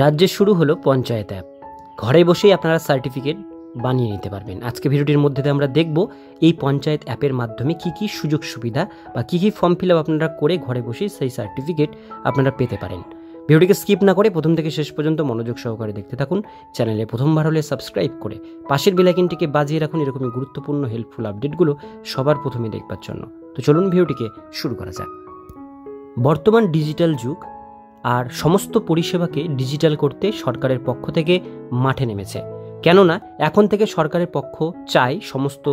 রাজ্যে শুরু হলো পঞ্চায়েত অ্যাপ। ঘরে বসেই আপনারা সার্টিফিকেট বানিয়ে নিতে পারবেন। আজকে ভিডিওটির মধ্যে আমরা দেখব এই পঞ্চায়েত অ্যাপের মাধ্যমে কি কি সুযোগ সুবিধা বা কি কি ফর্ম ফিল আপ আপনারা করে ঘরে বসেই সেই সার্টিফিকেট আপনারা পেতে পারেন। ভিডিওটিকে স্কিপ না করে প্রথম থেকে শেষ পর্যন্ত মনোযোগ সহকারে দেখতে থাকুন। চ্যানেলে প্রথমবার হলে সাবস্ক্রাইব করে পাশের বেল আইকনটিকে বাজিয়ে রাখুন এরকমই গুরুত্বপূর্ণ হেল্পফুল আপডেটগুলো সবার প্রথমে দেখবার জন্য। তো চলুন ভিডিওটিকে শুরু করা যাক। বর্তমান ডিজিটাল যুগ আর সমস্ত পরিষেবাকে ডিজিটাল করতে সরকারের পক্ষ থেকে মাঠে নেমেছে। কেননা এখন থেকে সরকারের পক্ষ চায় সমস্ত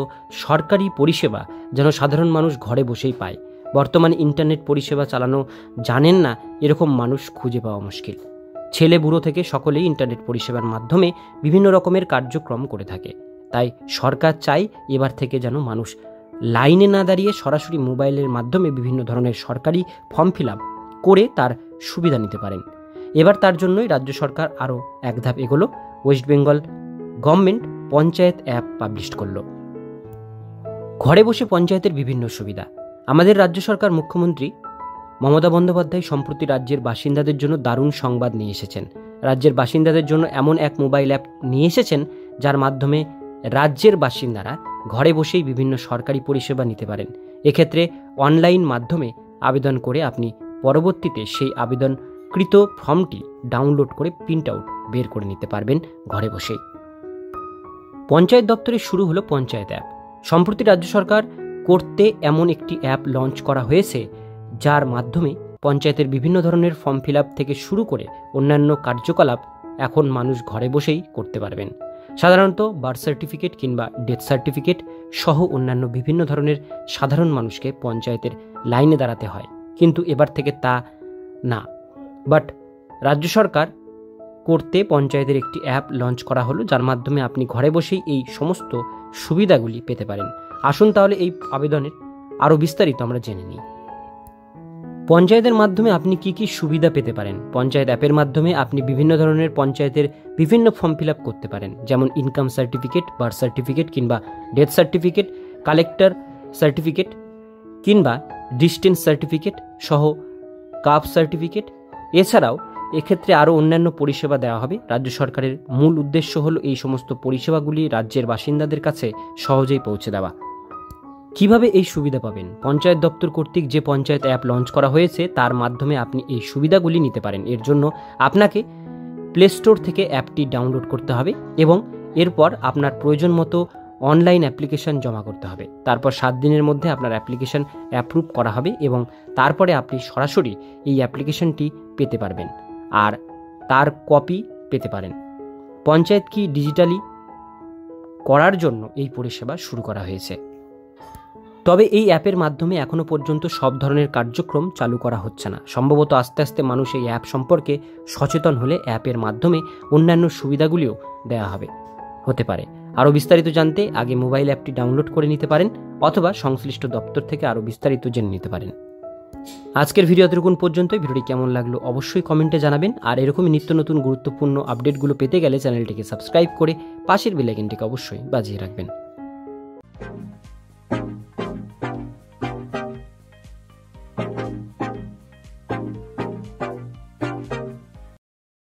সরকারি পরিষেবা যেন সাধারণ মানুষ ঘরে বসেই পায়। বর্তমানে ইন্টারনেট পরিষেবা চালানো জানেন না এরকম মানুষ খুঁজে পাওয়া মুশকিল। ছেলে বুড়ো থেকে সকলেই ইন্টারনেট পরিষেবার মাধ্যমে বিভিন্ন রকমের কার্যক্রম করে থাকে। তাই সরকার চায় এবার থেকে যেন মানুষ লাইনে না দাঁড়িয়ে সরাসরি মোবাইলের মাধ্যমে বিভিন্ন ধরনের সরকারি ফর্ম ফিল আপ করে তার সুবিধা নিতে পারেন। এবার তার জন্যই রাজ্য সরকার আরও এক ধাপ এগোলো। West Bengal government panchayat app publish করলো। ঘরে বসে পঞ্চায়েতের বিভিন্ন সুবিধা। আমাদের রাজ্য সরকার মুখ্যমন্ত্রী মমতা বন্দ্যোপাধ্যায় সম্প্রতি রাজ্যের বাসিন্দাদের জন্য দারুণ সংবাদ নিয়ে এসেছেন। রাজ্যের বাসিন্দাদের জন্য এমন এক মোবাইল অ্যাপ নিয়ে এসেছেন যার মাধ্যমে রাজ্যের বাসিন্দারা ঘরে বসেই বিভিন্ন সরকারি পরিষেবা নিতে পারেন। এক্ষেত্রে অনলাইন মাধ্যমে আবেদন করে আপনি পরবর্তীতে সেই আবেদনকৃত ফর্মটি ডাউনলোড করে প্রিন্ট আউট বের করে নিতে পারবেন ঘরে বসেই। পঞ্চায়েত দপ্তরে শুরু হলো পঞ্চায়েত অ্যাপ। সম্প্রতি রাজ্য সরকার করতে এমন একটি অ্যাপ লঞ্চ করা হয়েছে যার মাধ্যমে পঞ্চায়েতের বিভিন্ন ধরনের ফর্ম ফিল আপ থেকে শুরু করে অন্যান্য কার্যকলাপ এখন মানুষ ঘরে বসেই করতে পারবেন। সাধারণত বার্থ সার্টিফিকেট কিংবা ডেথ সার্টিফিকেট সহ অন্যান্য বিভিন্ন ধরনের সাধারণ মানুষকে পঞ্চায়েতের লাইনে দাঁড়াতে হয়, কিন্তু এবার থেকে তা না। বাট রাজ্য সরকার করতে পঞ্চায়েতের একটি অ্যাপ লঞ্চ করা হলো যার মাধ্যমে আপনি ঘরে বসেই এই সমস্ত সুবিধাগুলি পেতে পারেন। আসুন তাহলে এই আবেদনের আরও বিস্তারিত আমরা জেনে নিই। পঞ্চায়েতের মাধ্যমে আপনি কি কি সুবিধা পেতে পারেন। পঞ্চায়েত অ্যাপের মাধ্যমে আপনি বিভিন্ন ধরনের পঞ্চায়েতের বিভিন্ন ফর্ম ফিল আপ করতে পারেন, যেমন ইনকাম সার্টিফিকেট, বার্থ সার্টিফিকেট কিংবা ডেথ সার্টিফিকেট, কালেক্টর সার্টিফিকেট কিংবা ডিস্টেন্স সার্টিফিকেট সহ কাপ সার্টিফিকেট। এছাড়াও এক্ষেত্রে আরও অন্যান্য পরিষেবা দেওয়া হবে। রাজ্য সরকারের মূল উদ্দেশ্য হলো এই সমস্ত পরিষেবাগুলি রাজ্যের বাসিন্দাদের কাছে সহজেই পৌঁছে দেওয়া। কিভাবে এই সুবিধা পাবেন? পঞ্চায়েত দপ্তর কর্তৃক যে পঞ্চায়েত অ্যাপ লঞ্চ করা হয়েছে তার মাধ্যমে আপনি এই সুবিধাগুলি নিতে পারেন। এর জন্য আপনাকে প্লে স্টোর থেকে অ্যাপটি ডাউনলোড করতে হবে এবং এরপর আপনার প্রয়োজন মতো অনলাইন অ্যাপ্লিকেশন জমা করতে হবে। তারপর 7 দিনের মধ্যে আপনার অ্যাপ্লিকেশন অ্যাপ্রুভ করা হবে এবং তারপরে আপনি সরাসরি এই অ্যাপ্লিকেশনটি পেতে পারবেন আর তার কপি পেতে পারেন। পঞ্চায়েত কি ডিজিটালি করার জন্য এই পরিষেবা শুরু করা হয়েছে। তবে এই অ্যাপের মাধ্যমে এখনও পর্যন্ত সব ধরনের কার্যক্রম চালু করা হচ্ছে না। সম্ভবত আস্তে আস্তে মানুষ এই অ্যাপ সম্পর্কে সচেতন হলে অ্যাপের মাধ্যমে অন্যান্য সুবিধাগুলিও দেওয়া হতে পারে। আরও বিস্তারিত জানতে আগে মোবাইল অ্যাপটি ডাউনলোড করে নিতে পারেন অথবা সংশ্লিষ্ট দপ্তর থেকে আরও বিস্তারিত জেনে নিতে পারেন। আজকের ভিডিও এতটুকুন পর্যন্তই। ভিডিওটি কেমন লাগলো অবশ্যই কমেন্টে জানাবেন। আর এরকমই নিত্য নতুন গুরুত্বপূর্ণ আপডেটগুলো পেতে গেলে চ্যানেলটিকে সাবস্ক্রাইব করে পাশের বেল আইকনটিকে অবশ্যই বাজিয়ে রাখবেন।